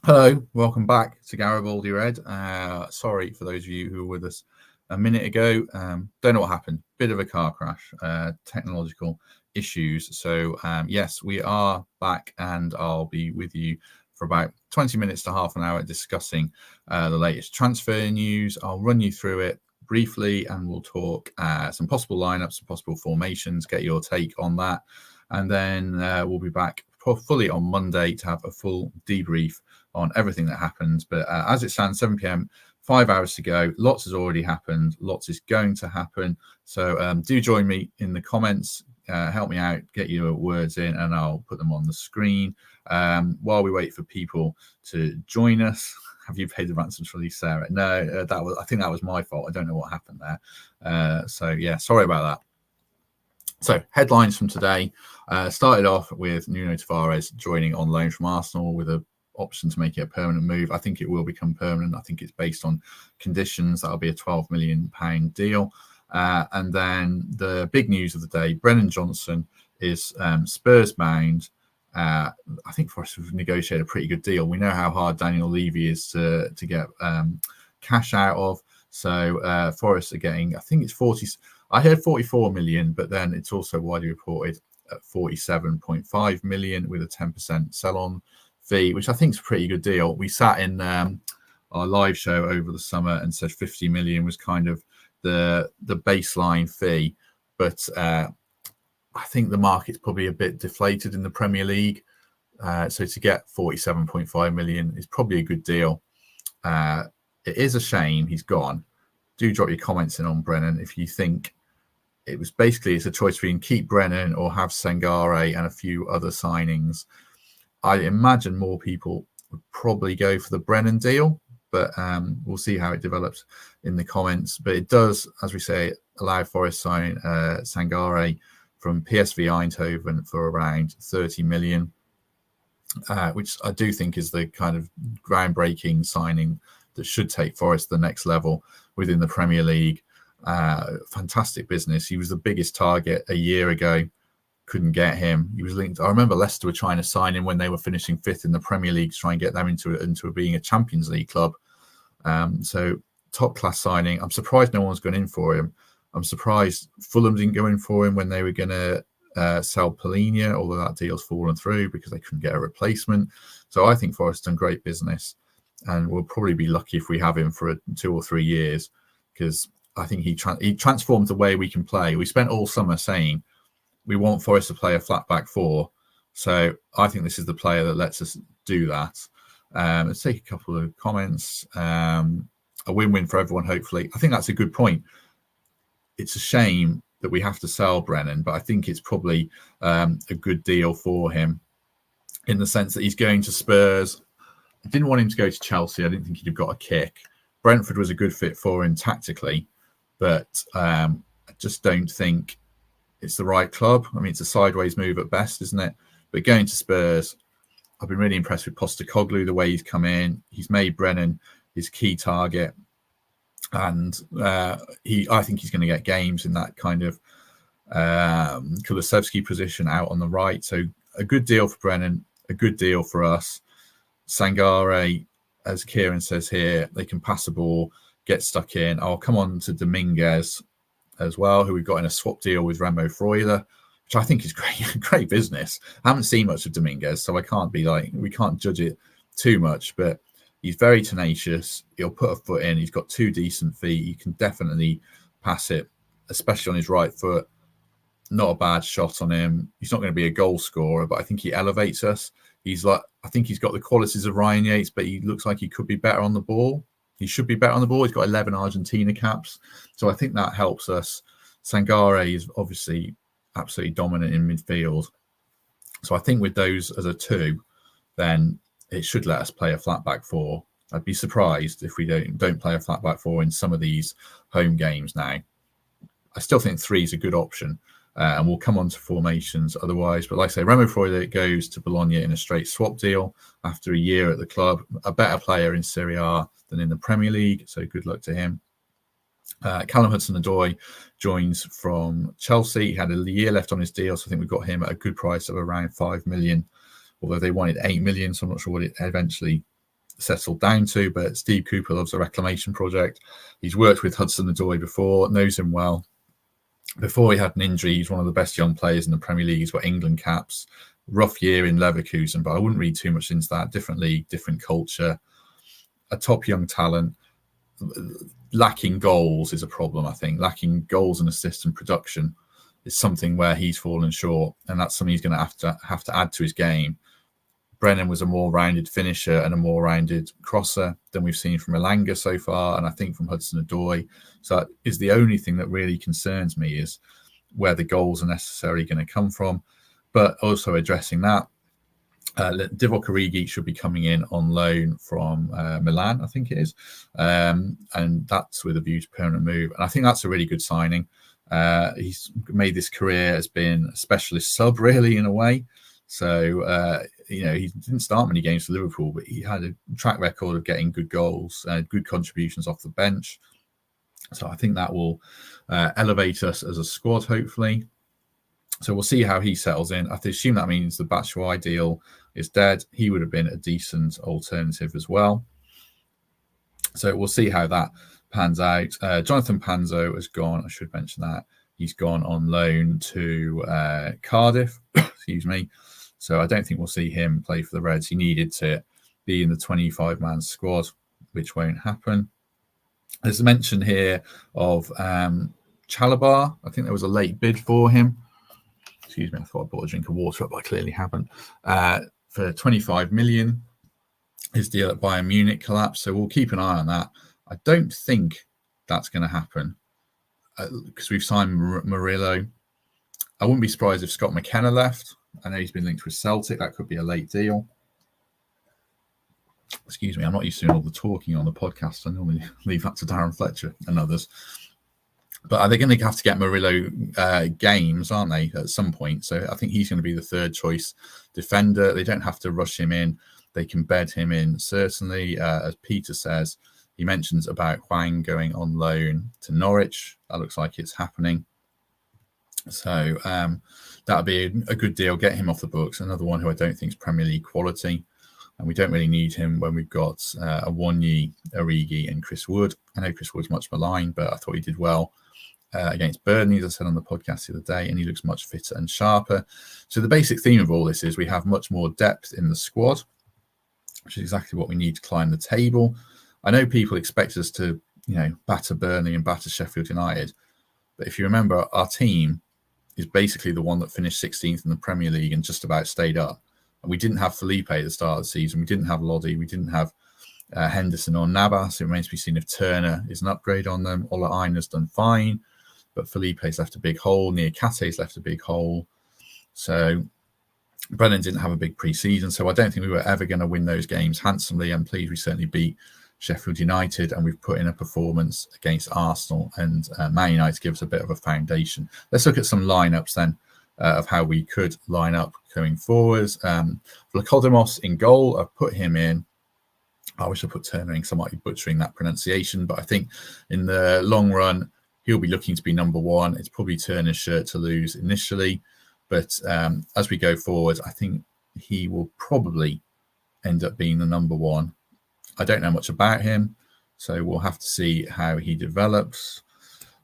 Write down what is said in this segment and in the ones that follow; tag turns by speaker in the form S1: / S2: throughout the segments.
S1: Hello, welcome back to Garibaldi Red. Sorry for those of you who were with us a minute ago. Don't know what happened. Bit of a car crash, technological issues. So yes, we are back, and I'll be with you for about 20 minutes to half an hour discussing the latest transfer news. I'll run you through it briefly, and we'll talk some possible lineups, some possible formations, get your take on that, and then we'll be back fully on Monday to have a full debrief on everything that happened. But as it stands, 7 p.m, 5 hours to go. Lots has already happened. Lots is going to happen. So do join me in the comments. Help me out, get your words in, and I'll put them on the screen while we wait for people to join us. Have you paid the ransom for Lee, Sarah? No, I think that was my fault. I don't know what happened there. So yeah, sorry about that. So headlines from today started off with Nuno Tavares joining on loan from Arsenal with a option to make it a permanent move. I think it will become permanent. I think it's based on conditions. That'll be a £12 million deal. And then the big news of the day, Brennan Johnson is Spurs bound. I think Forest have negotiated a pretty good deal. We know how hard Daniel Levy is to get cash out of. So Forest are getting, I think it's 40. I heard 44 million, but then it's also widely reported at 47.5 million with a 10% sell-on fee, which I think is a pretty good deal. We sat in our live show over the summer and said 50 million was kind of the baseline fee, but I think the market's probably a bit deflated in the Premier League. So to get 47.5 million is probably a good deal. It is a shame he's gone. Do drop your comments in on Brennan if you think it's a choice between keep Brennan or have Sangare and a few other signings. I imagine more people would probably go for the Brennan deal, but we'll see how it develops in the comments. But it does, as we say, allow Forest sign Sangare from PSV Eindhoven for around 30 million, which I do think is the kind of groundbreaking signing that should take Forest to the next level within the Premier League. Fantastic business. He was the biggest target a year ago. Couldn't get him. He was linked. I remember Leicester were trying to sign him when they were finishing 5th in the Premier League to try and get them into being a Champions League club. So top class signing. I'm surprised no one's gone in for him. I'm surprised Fulham didn't go in for him when they were going to sell Polina, although that deal's fallen through because they couldn't get a replacement. So I think Forest done great business, and we'll probably be lucky if we have him for 2 or 3 years, because I think he transformed the way we can play. We spent all summer saying we want Forest to play a flat back 4. So I think this is the player that lets us do that. Let's take a couple of comments. A win-win for everyone, hopefully. I think that's a good point. It's a shame that we have to sell Brennan, but I think it's probably a good deal for him in the sense that he's going to Spurs. I didn't want him to go to Chelsea. I didn't think he'd have got a kick. Brentford was a good fit for him tactically, but I just don't think it's the right club. I mean, it's a sideways move at best, isn't it? But going to Spurs, I've been really impressed with Postecoglou, the way he's come in. He's made Brennan his key target, and I think he's going to get games in that kind of Kulusevski position out on the right. So a good deal for Brennan, a good deal for us. Sangare, as Kieran says here, they can pass the ball, get stuck in. I'll come on to Dominguez as well, who we've got in a swap deal with Remo Freuler, which I think is great business. I haven't seen much of Dominguez, so we can't judge it too much, but he's very tenacious. He'll put a foot in. He's got 2 decent feet. You can definitely pass it, especially on his right foot. Not a bad shot on him. He's not going to be a goal scorer, but I think he elevates us. I think he's got the qualities of Ryan Yates, but he looks like he could be better on the ball. He should be better on the ball. He's got 11 Argentina caps. So I think that helps us. Sangare is obviously absolutely dominant in midfield. So I think with those as a 2, then it should let us play a flat back 4. I'd be surprised if we don't play a flat back 4 in some of these home games now. I still think 3 is a good option. And we'll come on to formations otherwise. But like I say, Remo Freuler goes to Bologna in a straight swap deal after a year at the club. A better player in Serie A than in the Premier League, so good luck to him. Callum Hudson-Odoi joins from Chelsea. He had a year left on his deal, so I think we've got him at a good price of around 5 million, although they wanted 8 million, so I'm not sure what it eventually settled down to, but Steve Cooper loves a reclamation project. He's worked with Hudson Odoi before, knows him well. Before he had an injury, he's one of the best young players in the Premier League. He's got England caps. Rough year in Leverkusen, but I wouldn't read too much into that. Different league, different culture. A top young talent. Lacking goals is a problem, I think. Lacking goals and assists and production is something where he's fallen short, and that's something he's going to have to add to his game. Brennan was a more rounded finisher and a more rounded crosser than we've seen from Elanga so far, and I think from Hudson Odoi. So that is the only thing that really concerns me, is where the goals are necessarily going to come from. But also addressing that, Divock Origi should be coming in on loan from Milan, I think it is, and that's with a view to permanent move. And I think that's a really good signing. He's made this career as being a specialist sub, really, in a way. So, he didn't start many games for Liverpool, but he had a track record of getting good goals, good contributions off the bench. So I think that will elevate us as a squad, hopefully. So we'll see how he settles in. I assume that means the Batshuayi deal is dead. He would have been a decent alternative as well. So we'll see how that pans out. Jonathan Panzo has gone. I should mention that. He's gone on loan to Cardiff. Excuse me. So I don't think we'll see him play for the Reds. He needed to be in the 25-man squad, which won't happen. There's a mention here of Chalabar. I think there was a late bid for him. Excuse me, I thought I bought a drink of water, but I clearly haven't. For 25 million, his deal at Bayern Munich collapsed. So we'll keep an eye on that. I don't think that's going to happen because we've signed Murillo. I wouldn't be surprised if Scott McKenna left. I know he's been linked with Celtic. That could be a late deal. Excuse me, I'm not used to doing all the talking on the podcast. I normally leave that to Darren Fletcher and others. But are they going to have to get Murillo games, aren't they, at some point? So I think he's going to be the third choice defender. They don't have to rush him in. They can bed him in, certainly. As Peter says, he mentions about Hwang going on loan to Norwich. That looks like it's happening. So that would be a good deal. Get him off the books. Another one who I don't think is Premier League quality. And we don't really need him when we've got Awoniyi, Origi and Chris Wood. I know Chris Wood's much maligned, but I thought he did well against Burnley, as I said on the podcast the other day, and he looks much fitter and sharper. So the basic theme of all this is we have much more depth in the squad, which is exactly what we need to climb the table. I know people expect us to, batter Burnley and batter Sheffield United, but if you remember, our team is basically the one that finished 16th in the Premier League and just about stayed up. And we didn't have Felipe at the start of the season. We didn't have Lodi. We didn't have Henderson or Navas. It remains to be seen if Turner is an upgrade on them. Ola Aina's done fine, but Felipe's left a big hole. Niakate's left a big hole. So Brennan didn't have a big pre-season, so I don't think we were ever going to win those games handsomely. I'm pleased we certainly beat Sheffield United, and we've put in a performance against Arsenal, and Man United gives a bit of a foundation. Let's look at some lineups then of how we could line up going forwards. Vlachodimos in goal. I've put him in. I wish I put Turner in because I might be butchering that pronunciation, but I think in the long run, he'll be looking to be number one. It's probably Turner's shirt to lose initially, but as we go forward, I think he will probably end up being the number one. I don't know much about him, so we'll have to see how he develops.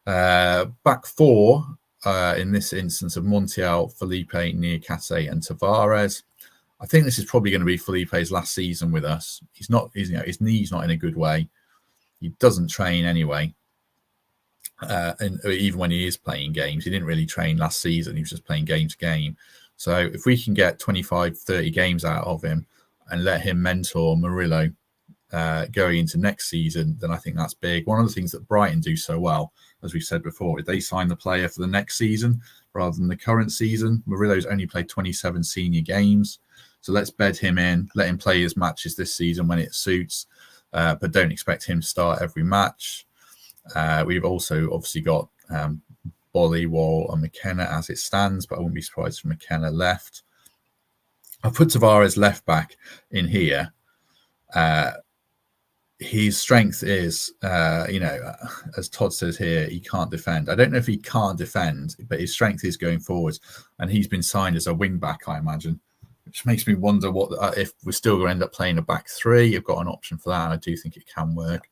S1: Back four, in this instance of Montiel, Felipe, Niakate, and Tavares. I think this is probably going to be Felipe's last season with us. His knee's not in a good way. He doesn't train anyway. And even when he is playing games, he didn't really train last season. He was just playing game to game. So if we can get 25, 30 games out of him and let him mentor Murillo going into next season, then I think that's big. One of the things that Brighton do so well, as we've said before, is they sign the player for the next season rather than the current season. Murillo's only played 27 senior games. So let's bed him in, let him play his matches this season when it suits, but don't expect him to start every match. We've also obviously got Bolly, Wall and McKenna as it stands, but I wouldn't be surprised if McKenna left. I've put Tavares left back in here. His strength is, as Todd says here, he can't defend. I don't know if he can't defend, but his strength is going forwards. And he's been signed as a wing back, I imagine, which makes me wonder what if we're still going to end up playing a back three. You've got an option for that, and I do think it can work.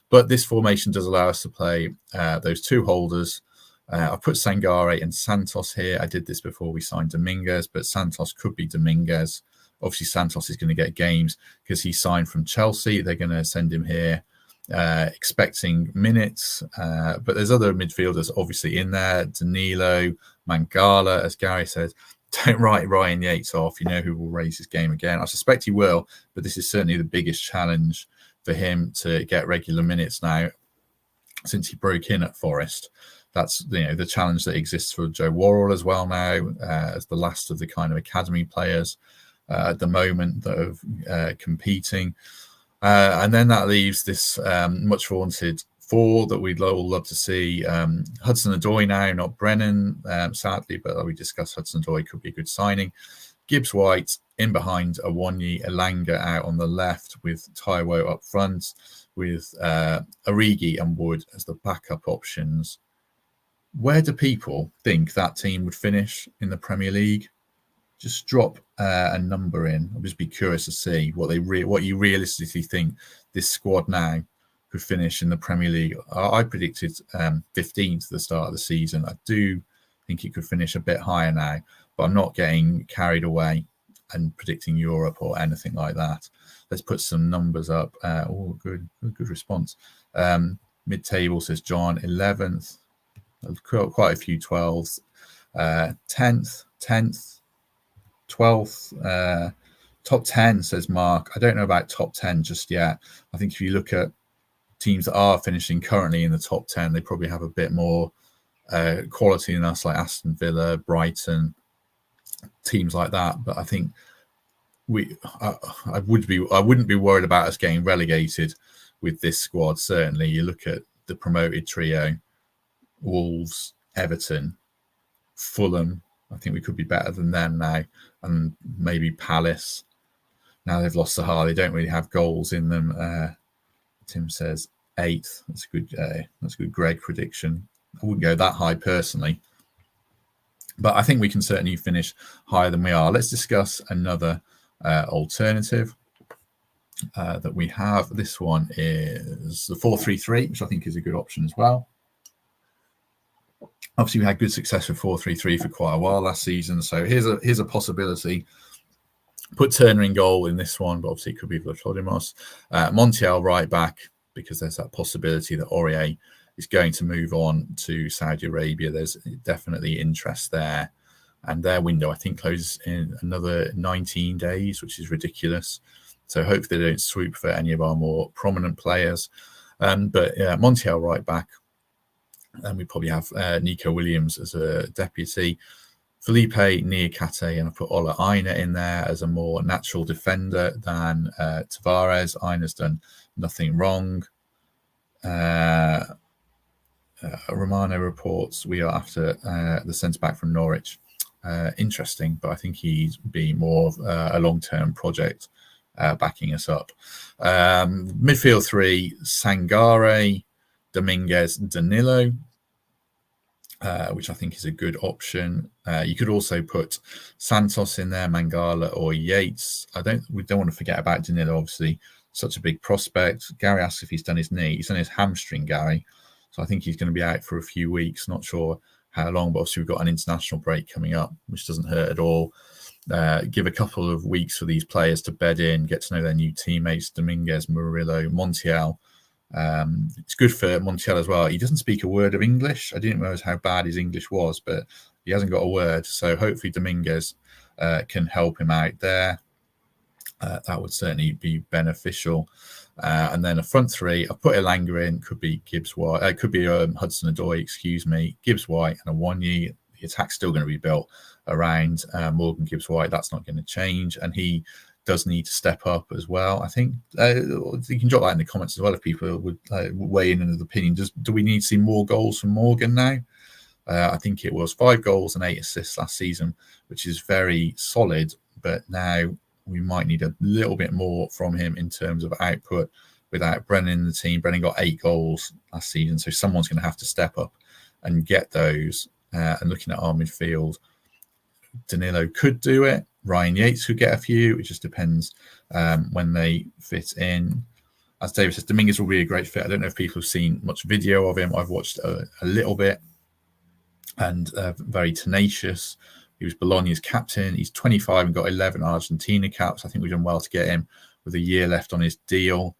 S1: But this formation does allow us to play those two holders. I've put Sangare and Santos here. I did this before we signed Dominguez, but Santos could be Dominguez. Obviously, Santos is going to get games because he signed from Chelsea. They're going to send him here expecting minutes. But there's other midfielders obviously in there. Danilo, Mangala, as Gary says. Don't write Ryan Yates off. You know who will raise his game again. I suspect he will, but this is certainly the biggest challenge for him to get regular minutes now since he broke in at Forest. That's the challenge that exists for Joe Worrell as well now, as the last of the kind of academy players at the moment that are competing. And then that leaves this much vaunted four that we'd all love to see. Hudson Odoi now, not Brennan, sadly, but we discussed Hudson Odoi could be a good signing. Gibbs White in behind Awoniyi, Elanga out on the left with Taiwo up front, with Origi and Wood as the backup options. Where do people think that team would finish in the Premier League? Just drop a number in. I'll just be curious to see what you realistically think this squad now could finish in the Premier League. I predicted 15th at the start of the season. I do think it could finish a bit higher now, but I'm not getting carried away and predicting Europe or anything like that. Let's put some numbers up. Good response. Mid-table says John, 11th. Quite a few 12s. 10th. 12th. Top 10 says Mark. I don't know about top 10 just yet. I think if you look at teams that are finishing currently in the top 10, they probably have a bit more quality than us, like Aston Villa, Brighton, teams like that. But I think I wouldn't be worried about us getting relegated with this squad. Certainly, you look at the promoted trio: Wolves, Everton, Fulham. I think we could be better than them now, and maybe Palace. Now they've lost Sahar, they don't really have goals in them. Tim says 8th. That's a good Greg prediction. I wouldn't go that high personally, but I think we can certainly finish higher than we are. Let's discuss another alternative that we have. This one is the 4-3-3, which I think is a good option as well. Obviously, we had good success with 4-3-3 for quite a while last season. So here's a possibility. Put Turner in goal in this one, but obviously it could be Vlachodimos. Montiel right back, because there's that possibility that Aurier is going to move on to Saudi Arabia. There's definitely interest there. And their window, I think, closes in another 19 days, which is ridiculous. So hopefully they don't swoop for any of our more prominent players. But Montiel right back. And we probably have Nico Williams as a deputy. Felipe Niakate, and I put Ola Aina in there as a more natural defender than Tavares. Aina's done nothing wrong. Romano reports we are after the centre-back from Norwich. Interesting, but I think he's be more of a long-term project backing us up. Midfield three, Sangare, Dominguez, Danilo, which I think is a good option. You could also put Santos in there, Mangala or Yates. We don't want to forget about Danilo, obviously, such a big prospect. Gary asks if he's done his knee. He's done his hamstring, Gary. So I think he's going to be out for a few weeks. Not sure how long, but obviously we've got an international break coming up, which doesn't hurt at all. Give a couple of weeks for these players to bed in, get to know their new teammates, Dominguez, Murillo, Montiel. It's good for Montiel as well. He doesn't speak a word of English. I didn't realize how bad his English was, but he hasn't got a word. So hopefully Dominguez can help him out there. That would certainly be beneficial. And then a front three, I've put Elanga in. Could be Gibbs White. Could be Hudson Odoi. Excuse me. Gibbs White and Awoniyi. The attack's still going to be built around Morgan Gibbs White. That's not going to change, and he does need to step up as well. I think you can drop that in the comments as well if people would weigh in with opinion. Do we need to see more goals from Morgan now? I think it was 5 goals and 8 assists last season, which is very solid. But now we might need a little bit more from him in terms of output without Brennan in the team. Brennan got 8 goals last season, so someone's going to have to step up and get those. And looking at our midfield, Danilo could do it. Ryan Yates could get a few. It just depends when they fit in. As David says, Dominguez will be a great fit. I don't know if people have seen much video of him. I've watched a little bit, and very tenacious. He was Bologna's captain. He's 25 and got 11 Argentina caps. I think we've done well to get him with a year left on his deal.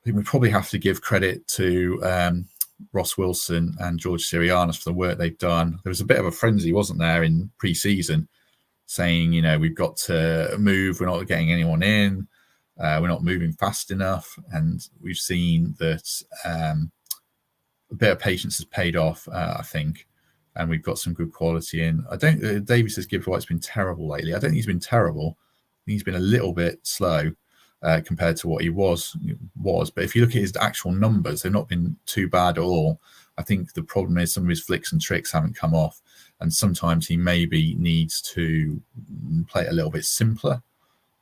S1: I think we probably have to give credit to Ross Wilson and George Sirianos for the work they've done. There was a bit of a frenzy, wasn't there, in pre-season, saying, we've got to move. We're not getting anyone in. We're not moving fast enough. And we've seen that a bit of patience has paid off, I think. And we've got some good quality in. David says Gibbs White's been terrible lately. I don't think he's been terrible. I think he's been a little bit slow compared to what he was. But if you look at his actual numbers, they've not been too bad at all. I think the problem is some of his flicks and tricks haven't come off. And sometimes he maybe needs to play it a little bit simpler.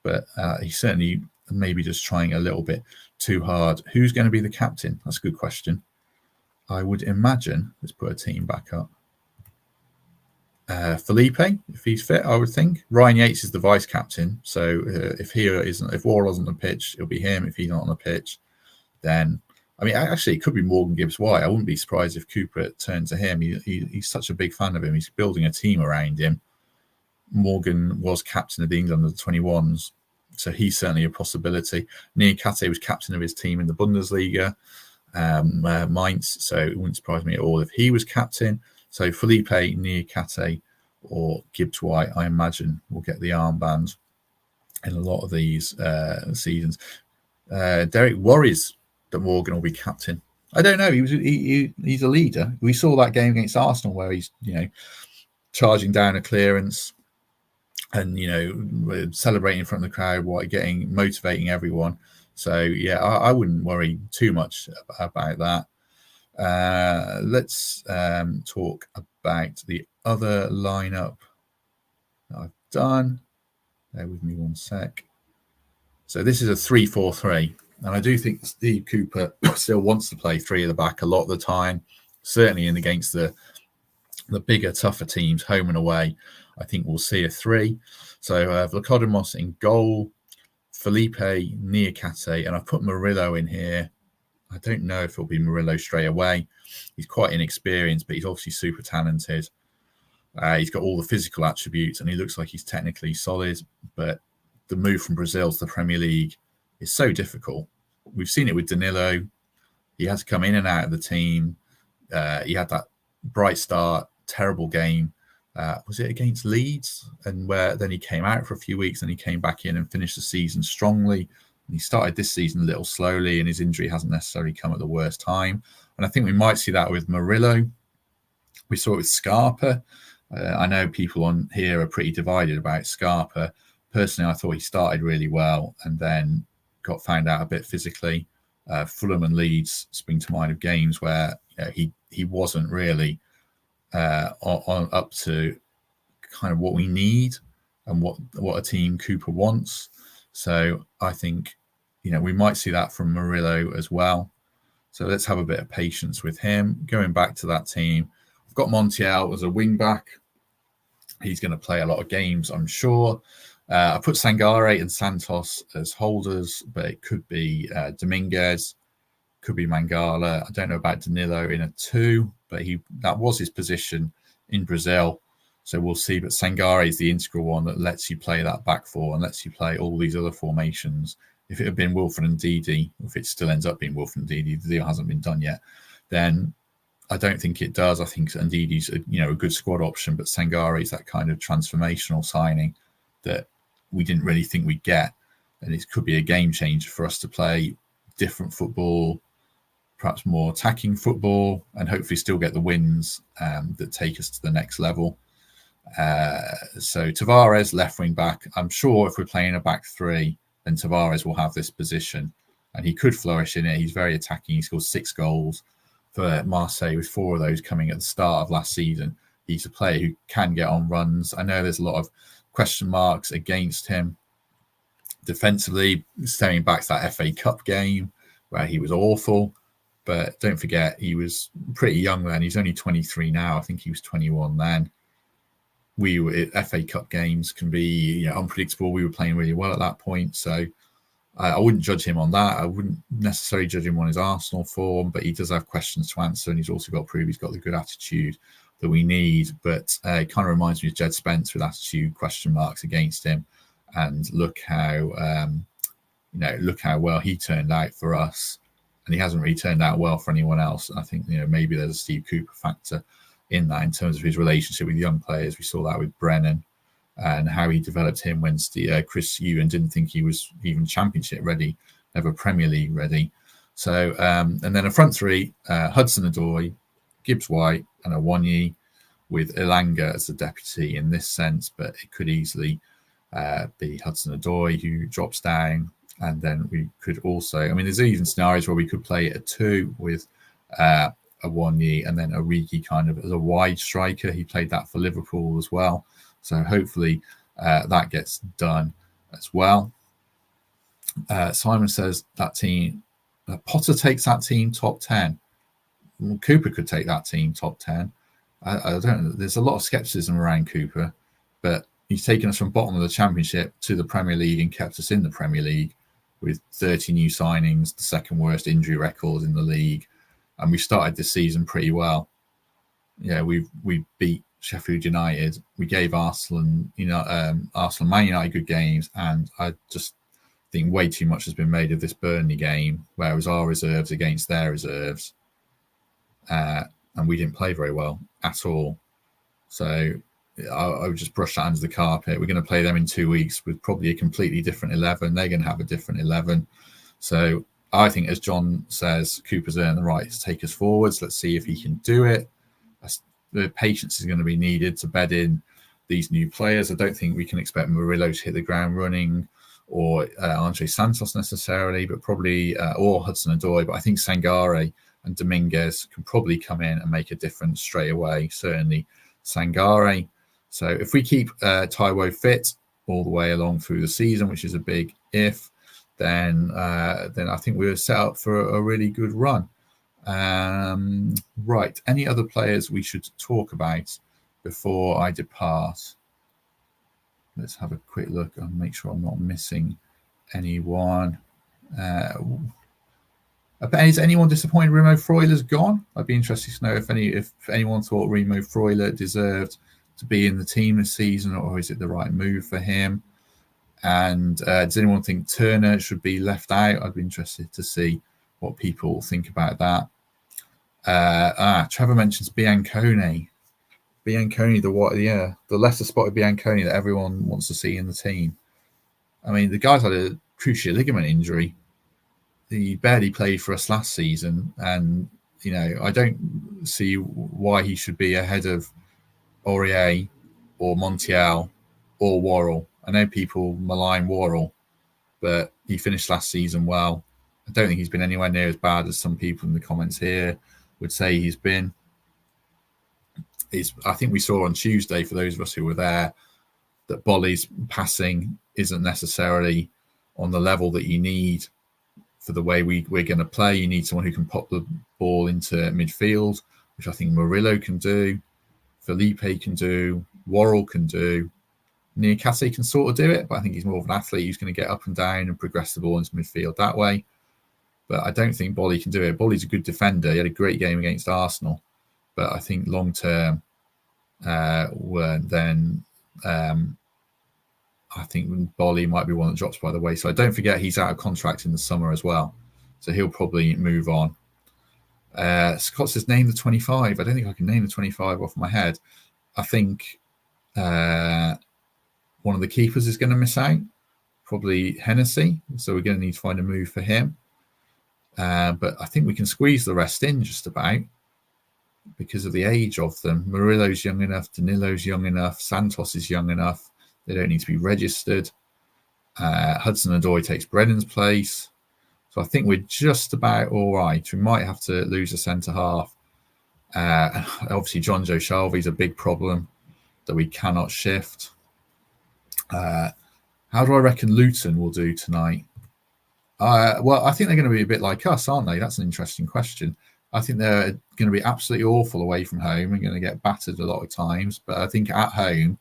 S1: But he's certainly maybe just trying a little bit too hard. Who's going to be the captain? That's a good question. I would imagine, let's put a team back up. Felipe, if he's fit, I would think. Ryan Yates is the vice captain, so if Wall isn't on the pitch, it'll be him. If he's not on the pitch, then actually it could be Morgan Gibbs White. I wouldn't be surprised if Cooper turned to him. He's such a big fan of him. He's building a team around him. Morgan was captain of the England under 21s, so he's certainly a possibility. Nicolas was captain of his team in the Bundesliga, Mainz, so it wouldn't surprise me at all if he was captain. So Felipe, Nicolas, or Gibbs White, I imagine, will get the armband in a lot of these seasons. Derek worries that Morgan will be captain. I don't know. He's a leader. We saw that game against Arsenal where he's charging down a clearance and celebrating in front of the crowd, motivating everyone. So yeah, I wouldn't worry too much about that. Let's talk about the other lineup that I've done. Bear with me one sec. So this is a 3-4-3, and I do think Steve Cooper still wants to play three at the back a lot of the time, certainly against the bigger, tougher teams, home and away. I think we'll see a 3. So Vlachodimos in goal, Felipe, Niakate, and I've put Murillo in here. I don't know if it'll be Murillo straight away. He's quite inexperienced, but he's obviously super talented. He's got all the physical attributes, and he looks like he's technically solid. But the move from Brazil to the Premier League is so difficult. We've seen it with Danilo. He had to come in and out of the team. He had that bright start, terrible game. Was it against Leeds? And where then he came out for a few weeks, and he came back in and finished the season strongly. He started this season a little slowly, and his injury hasn't necessarily come at the worst time. And I think we might see that with Murillo. We saw it with Scarpa. I know people on here are pretty divided about Scarpa. Personally, I thought he started really well and then got found out a bit physically. Fulham and Leeds spring to mind of games where he wasn't really on up to kind of what we need and what a team Cooper wants. So I think, we might see that from Murillo as well. So let's have a bit of patience with him. Going back to that team, I've got Montiel as a wing back. He's going to play a lot of games, I'm sure. I put Sangare and Santos as holders, but it could be Dominguez, could be Mangala. I don't know about Danilo in a 2, but that was his position in Brazil. So we'll see. But Sangare is the integral one that lets you play that back 4 and lets you play all these other formations. If it had been Wilfred and Ndidi, if it still ends up being Wilfred and Ndidi, the deal hasn't been done yet, then I don't think it does. I think Ndidi's a good squad option, but Sangare is that kind of transformational signing that we didn't really think we'd get. And it could be a game changer for us to play different football, perhaps more attacking football, and hopefully still get the wins that take us to the next level. So Tavares, left wing back. I'm sure if we're playing a back 3, then Tavares will have this position and he could flourish in it. He's very attacking. He scored 6 goals for Marseille, with 4 of those coming at the start of last season. He's a player who can get on runs. I know there's a lot of question marks against him defensively, stemming back to that FA Cup game where he was awful. But don't forget, he was pretty young then. He's only 23 now. I think he was 21 then. FA Cup games can be unpredictable. We were playing really well at that point, so I wouldn't judge him on that. I wouldn't necessarily judge him on his Arsenal form, but he does have questions to answer, and he's also got to prove he's got the good attitude that we need. But it kind of reminds me of Jed Spence with attitude question marks against him, and look how well he turned out for us, and he hasn't really turned out well for anyone else. And I think maybe there's a Steve Cooper factor in that in terms of his relationship with young players. We saw that with Brennan, and how he developed him when Chris Ewan didn't think he was even Championship ready, never Premier League ready. So, and then a front three, Hudson, Odoi, Gibbs-White and Awoniyi, with Elanga as the deputy in this sense, but it could easily be Hudson Odoi who drops down. And then we could also, there's even scenarios where we could play a 2 with Awoniyi and then Origi kind of as a wide striker. He played that for Liverpool as well. So hopefully that gets done as well. Simon says that team, Potter takes that team top 10. Well, Cooper could take that team top 10. I don't know. There's a lot of skepticism around Cooper, but he's taken us from bottom of the Championship to the Premier League and kept us in the Premier League with 30 new signings, the second worst injury record in the league. And we started this season pretty well. Yeah, we beat Sheffield United. We gave Arsenal and Man United good games, and I just think way too much has been made of this Burnley game, where it was our reserves against their reserves, and we didn't play very well at all. So I would just brush that under the carpet. We're going to play them in 2 weeks with probably a completely different 11. They're going to have a different 11. So I think, as John says, Cooper's earned the right to take us forwards. Let's see if he can do it. The patience is going to be needed to bed in these new players. I don't think we can expect Murillo to hit the ground running, or Andre Santos necessarily, but probably or Hudson Odoi. But I think Sangare and Dominguez can probably come in and make a difference straight away. Certainly Sangare. So if we keep Taiwo fit all the way along through the season, which is a big if, then I think we're set up for a really good run. Right. Any other players we should talk about before I depart? Let's have a quick look and make sure I'm not missing anyone. Is anyone disappointed Remo Freuler's gone? I'd be interested to know if anyone thought Remo Freuler deserved to be in the team this season, or is it the right move for him? And does anyone think Turner should be left out? I'd be interested to see what people think about that. Trevor mentions Bianconi, the lesser spotted Bianconi that everyone wants to see in the team. The guy's had a cruciate ligament injury. He barely played for us last season, and I don't see why he should be ahead of Aurier or Montiel or Worrell. I know people malign Worrell, but he finished last season well. I don't think he's been anywhere near as bad as some people in the comments here would say he's been. I think we saw on Tuesday, for those of us who were there, that Bolly's passing isn't necessarily on the level that you need for the way we're going to play. You need someone who can pop the ball into midfield, which I think Murillo can do, Felipe can do, Worrell can do. Nicolas can sort of do it, but I think he's more of an athlete who's going to get up and down and progress the ball into midfield that way. But I don't think Bolly can do it. Bolly's a good defender. He had a great game against Arsenal. But I think long term, I think Bolly might be one that drops by the way. So don't forget he's out of contract in the summer as well. So he'll probably move on. Scott says name the 25. I don't think I can name the 25 off my head. I think one of the keepers is going to miss out. Probably Hennessy. So we're going to need to find a move for him. But I think we can squeeze the rest in just about because of the age of them. Murillo's young enough. Danilo's young enough. Santos is young enough. They don't need to be registered. Hudson Odoi takes Brennan's place. So I think we're just about all right. We might have to lose a centre-half. Obviously, John Joe Shelby's a big problem that we cannot shift. How do I reckon Luton will do tonight? Well, I think they're going to be a bit like us, aren't they? That's an interesting question. I think they're going to be absolutely awful away from home and going to get battered a lot of times. But I think at home,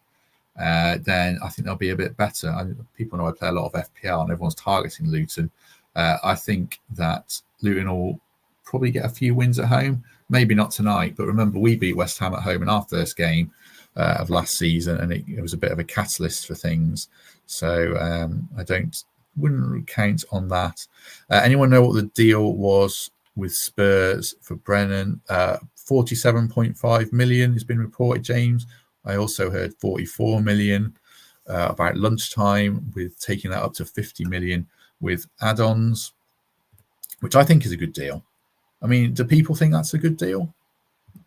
S1: then I think they'll be a bit better. People know I play a lot of FPL and everyone's targeting Luton. I think that Luton will probably get a few wins at home. Maybe not tonight, but remember we beat West Ham at home in our first game of last season, and it was a bit of a catalyst for things. So I wouldn't count on that. Anyone know what the deal was with Spurs for Brennan? 47.5 million has been reported, James. I also heard 44 million about lunchtime, with taking that up to 50 million with add-ons, which I think is a good deal. I mean, do people think that's a good deal?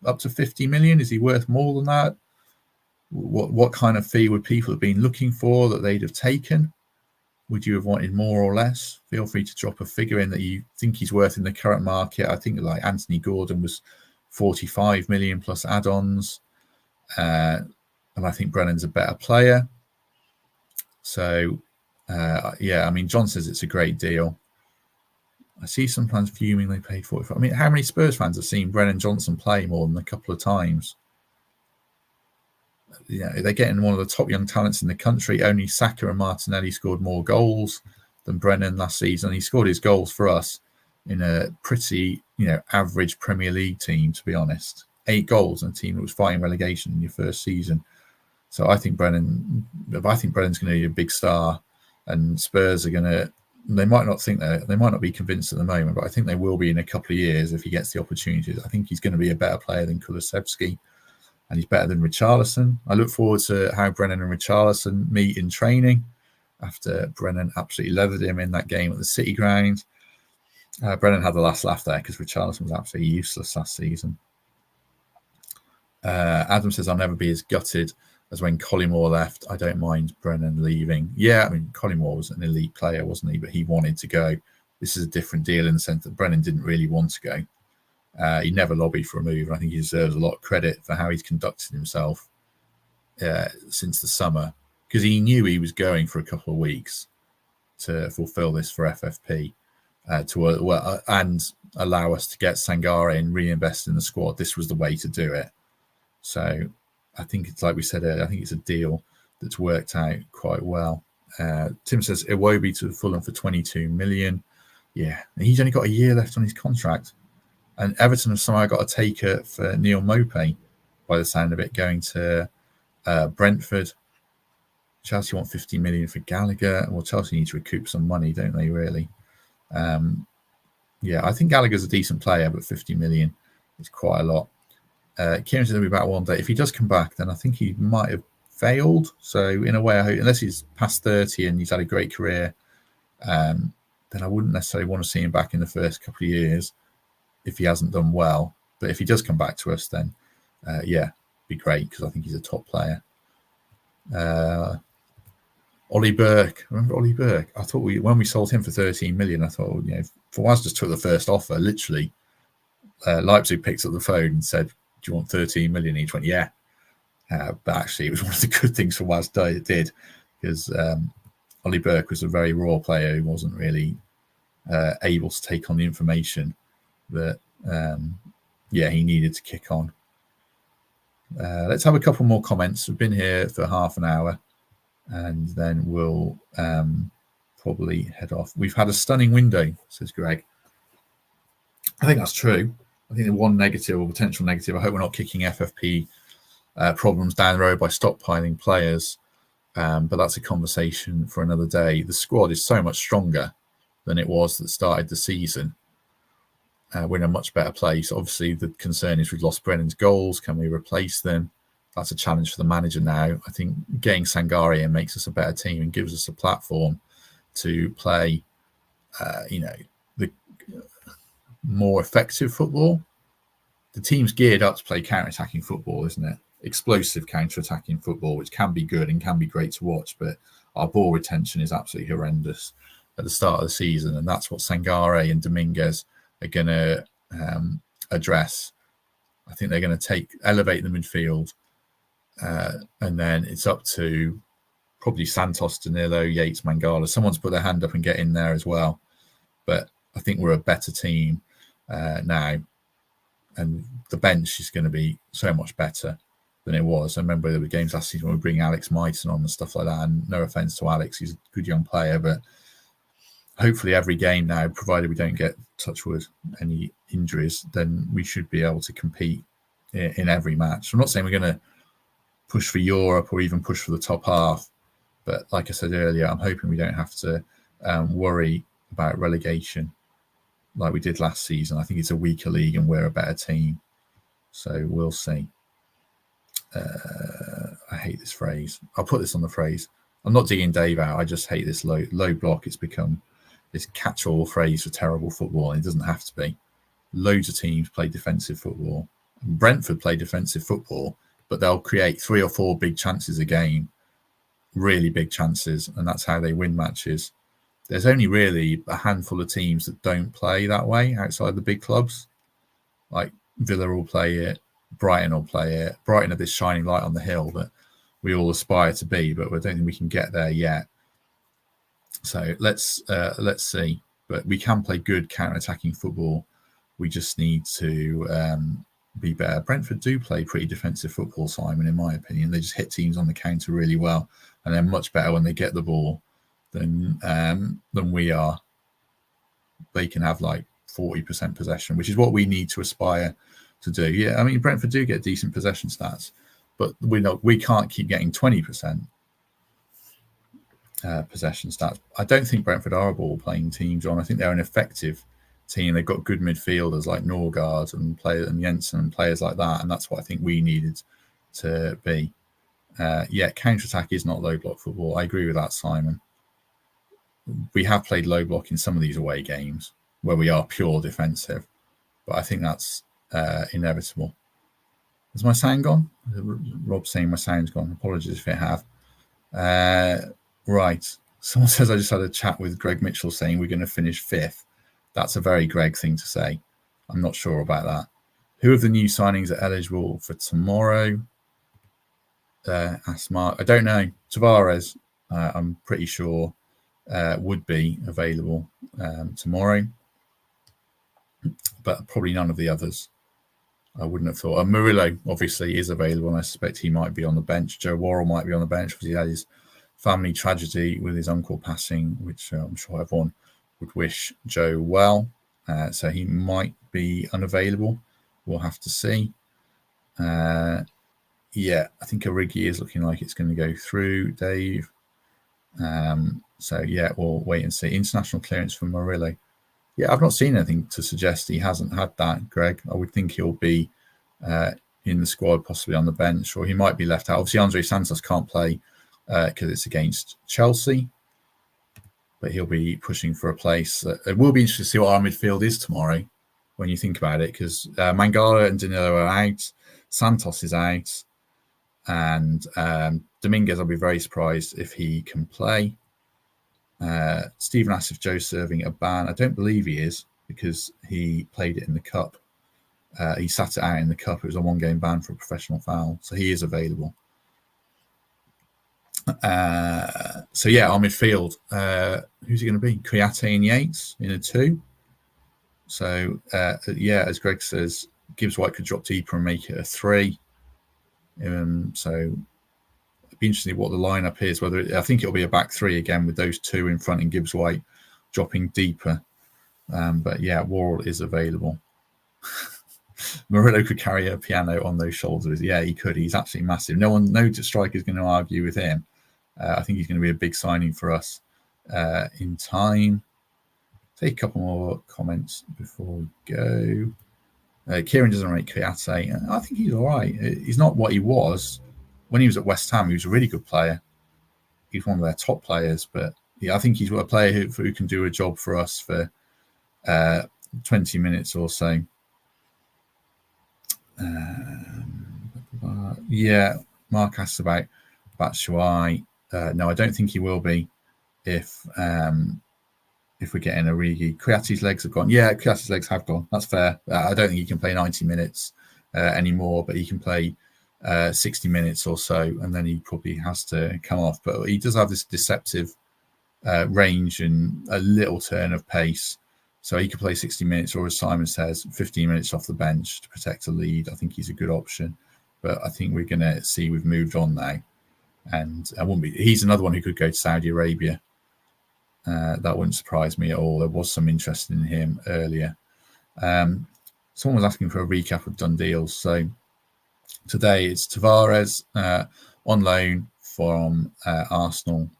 S1: Up to 50 million? Is he worth more than that? What kind of fee would people have been looking for that they'd have taken? Would you have wanted more or less? Feel free to drop a figure in that you think he's worth in the current market. I think like Anthony Gordon was 45 million plus add-ons. And I think Brennan's a better player. So, yeah, I mean, John says it's a great deal. I see sometimes fuming they paid 45. I mean, how many Spurs fans have seen Brennan Johnson play more than a couple of times? Yeah, they're getting one of the top young talents in the country. Only Saka and Martinelli scored more goals than Brennan last season. He scored his goals for us in a pretty, average Premier League team, to be honest. 8 goals in a team that was fighting relegation in your first season. So I think Brennan's going to be a big star, and Spurs are going to. They might not be convinced at the moment, but I think they will be in a couple of years if he gets the opportunities. I think he's going to be a better player than Kulusevski, and he's better than Richarlison. I look forward to how Brennan and Richarlison meet in training after Brennan absolutely leathered him in that game at the City ground. Brennan had the last laugh there because Richarlison was absolutely useless last season. Adam says, I'll never be as gutted as when Collymore left. I don't mind Brennan leaving. Yeah, I mean, Collymore was an elite player, wasn't he? But he wanted to go. This is a different deal in the sense that Brennan didn't really want to go. He never lobbied for a move, and I think he deserves a lot of credit for how he's conducted himself since the summer, because he knew he was going for a couple of weeks to fulfill this for FFP and allow us to get Sangare and reinvest in the squad. This was the way to do it. So I think it's like we said earlier, I think it's a deal that's worked out quite well. Tim says Iwobi to Fulham for 22 million. Yeah, he's only got a year left on his contract. And Everton have somehow got a taker for Neil Maupay, by the sound of it, going to Brentford. Chelsea want 50 million for Gallagher. Well, Chelsea need to recoup some money, don't they, really? Yeah, I think Gallagher's a decent player, but 50 million is quite a lot. Kieran says he'll be back one day. If he does come back, then I think he might have failed. So in a way, I hope, unless he's past 30 and he's had a great career, then I wouldn't necessarily want to see him back in the first couple of years if he hasn't done well. But if he does come back to us, then yeah, be great, because I think he's a top player. Ollie Burke, remember Ollie Burke? I thought when we sold him for 13 million, I thought, Fawaz just took the first offer. Literally, Leipzig picked up the phone and said, do you want 13 million? Each went, yeah. But actually, it was one of the good things Fawaz did, because Ollie Burke was a very raw player who wasn't really able to take on the information that, he needed to kick on. Let's have a couple more comments. We've been here for half an hour, and then we'll probably head off. We've had a stunning window, says Greg. I think that's true. I think the one negative or potential negative, I hope we're not kicking FFP problems down the road by stockpiling players, but that's a conversation for another day. The squad is so much stronger than it was that started the season. We're in a much better place. Obviously, the concern is we've lost Brennan's goals. Can we replace them? That's a challenge for the manager now. I think getting Sangare in makes us a better team and gives us a platform to play, the more effective football. The team's geared up to play counter-attacking football, isn't it? Explosive counter-attacking football, which can be good and can be great to watch, but our ball retention is absolutely horrendous at the start of the season, and that's what Sangare and Dominguez are going to address. I think they're going to elevate the midfield, and then it's up to probably Santos, Danilo, Yates, Mangala. Someone's put their hand up and get in there as well. But I think we're a better team now, and the bench is going to be so much better. than it was. I remember there were games last season when we bring Alex Myton on and stuff like that. And no offense to Alex, he's a good young player, but hopefully every game now, provided we don't get, touch wood, any injuries, then we should be able to compete in every match. I'm not saying we're going to push for Europe or even push for the top half, but like I said earlier, I'm hoping we don't have to worry about relegation like we did last season. I think it's a weaker league and we're a better team. So we'll see. I hate this phrase. I'll put this on the phrase. I'm not digging Dave out. I just hate this low block. It's become this catch-all phrase for terrible football. And it doesn't have to be. Loads of teams play defensive football. Brentford play defensive football, but they'll create 3 or 4 big chances a game, really big chances, and that's how they win matches. There's only really a handful of teams that don't play that way outside the big clubs. Like Villa will play it, Brighton will play it. Brighton are this shining light on the hill that we all aspire to be, but we don't think we can get there yet. So let's see. But we can play good counter-attacking football. We just need to be better. Brentford do play pretty defensive football, Simon, in my opinion. They just hit teams on the counter really well, and they're much better when they get the ball than we are. They can have like 40% possession, which is what we need to aspire to do. Yeah, I mean, Brentford do get decent possession stats, but we can't keep getting 20% possession stats. I don't think Brentford are a ball-playing team, John. I think they're an effective team. They've got good midfielders like Norgard and Jensen and players like that, and that's what I think we needed to be. Counter-attack is not low-block football. I agree with that, Simon. We have played low-block in some of these away games where we are pure defensive, but I think that's inevitable. Has my sound gone? Rob's saying my sound's gone. Apologies if it have. Right. Someone says I just had a chat with Greg Mitchell saying we're going to finish 5th. That's a very Greg thing to say. I'm not sure about that. Who of the new signings are eligible for tomorrow? Asked Mark. I don't know. Tavares, I'm pretty sure, would be available tomorrow, but probably none of the others. I wouldn't have thought. Murillo obviously is available, and I suspect he might be on the bench. Joe Worrell might be on the bench because he had his family tragedy with his uncle passing, which I'm sure everyone would wish Joe well. So he might be unavailable. We'll have to see. I think Origi is looking like it's going to go through, Dave. We'll wait and see. International clearance from Murillo. Yeah, I've not seen anything to suggest he hasn't had that, Greg. I would think he'll be in the squad, possibly on the bench, or he might be left out. Obviously, Andre Santos can't play because it's against Chelsea, but he'll be pushing for a place. It will be interesting to see what our midfield is tomorrow when you think about it, because Mangala and Danilo are out, Santos is out, and Dominguez, I'll be very surprised if he can play. Stephen asked if Joe's serving a ban. I don't believe he is, because he played it in the cup. He sat it out in the cup. It was a 1-game ban for a professional foul, so he is available. Our midfield. Who's it going to be? Kouyaté and Yates in a 2. So as Greg says, Gibbs White could drop deeper and make it a 3. So it'd be interesting what the lineup is. I think it'll be a back 3 again with those 2 in front and Gibbs White dropping deeper. Worrell is available. Murillo could carry a piano on those shoulders. Yeah, he could. He's absolutely massive. No striker is going to argue with him. I think he's going to be a big signing for us in time. Take a couple more comments before we go. Kieran doesn't rate Kouyaté. I think he's all right. He's not what he was when he was at West Ham. He was a really good player. He's one of their top players, but I think he's a player who can do a job for us for 20 minutes or so. Mark asked about Batshuayi. No, I don't think he will be if we're getting Origi. Kouyaté's legs have gone. Yeah, Kouyaté's legs have gone. That's fair. I don't think he can play 90 minutes anymore, but he can play 60 minutes or so, and then he probably has to come off. But he does have this deceptive range and a little turn of pace. So he could play 60 minutes, or as Simon says, 15 minutes off the bench to protect a lead. I think he's a good option. but I think we're going to see we've moved on now. And I wouldn't be. He's another one who could go to Saudi Arabia. That wouldn't surprise me at all. There was some interest in him earlier. Someone was asking for a recap of done deals. So today it's Tavares on loan from Arsenal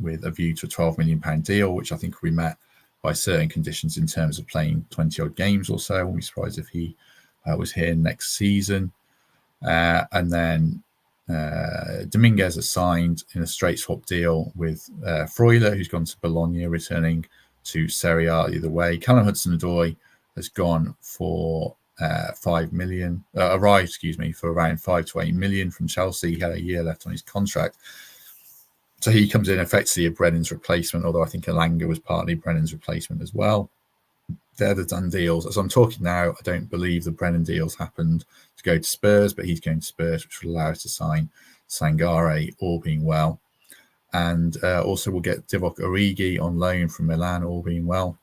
S1: with a view to a £12 million deal, which I think will be met by certain conditions in terms of playing 20 odd games or so. I wouldn't be surprised if he was here next season. And then Dominguez has signed in a straight swap deal with Freuler, who's gone to Bologna, returning to Serie A either way. Callum Hudson-Odoi has gone for 5 million, arrived, for around 5 to 8 million from Chelsea. He had a year left on his contract. So he comes in effectively a Brennan's replacement, although I think Elanga was partly Brennan's replacement as well. They're the done deals. As I'm talking now, I don't believe the Brennan deals happened to go to Spurs, but he's going to Spurs, which will allow us to sign Sangare, all being well. And also we'll get Divock Origi on loan from Milan, all being well.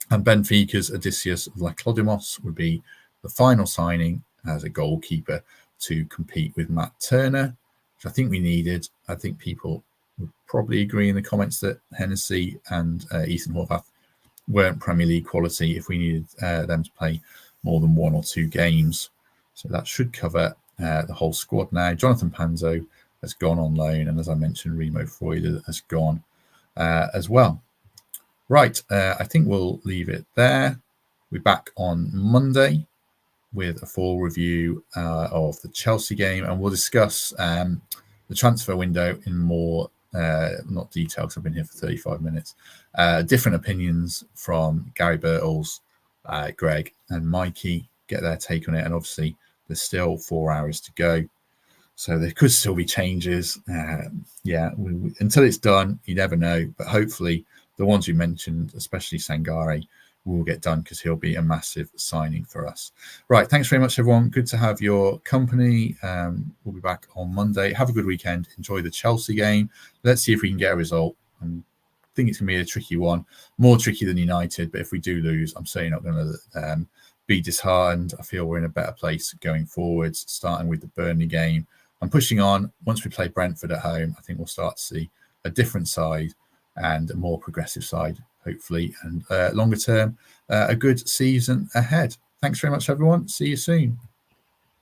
S1: And Benfica's Odysseas Vlachodimos would be the final signing as a goalkeeper to compete with Matt Turner, which I think we needed. I think people would probably agree in the comments that Hennessy and Ethan Horvath weren't Premier League quality if we needed them to play more than 1 or 2 games. So that should cover the whole squad now. Jonathan Panzo has gone on loan, and as I mentioned, Remo Freuler has gone as well. Right, I think we'll leave it there. We're back on Monday with a full review of the Chelsea game, and we'll discuss the transfer window in more not detail, because I've been here for 35 minutes. Different opinions from Gary Birtles, Greg and Mikey, get their take on it. And obviously there's still 4 hours to go, so there could still be changes. Until it's done, you never know, but hopefully the ones you mentioned, especially Sangare, will get done, because he'll be a massive signing for us. Right, thanks very much, everyone. Good to have your company. We'll be back on Monday. Have a good weekend. Enjoy the Chelsea game. Let's see if we can get a result. I think it's going to be a tricky one, more tricky than United, but if we do lose, I'm certainly not going to be disheartened. I feel we're in a better place going forwards, starting with the Burnley game. I'm pushing on. Once we play Brentford at home, I think we'll start to see a different side and a more progressive side, hopefully, and longer term, a good season ahead. Thanks very much, everyone. See you soon.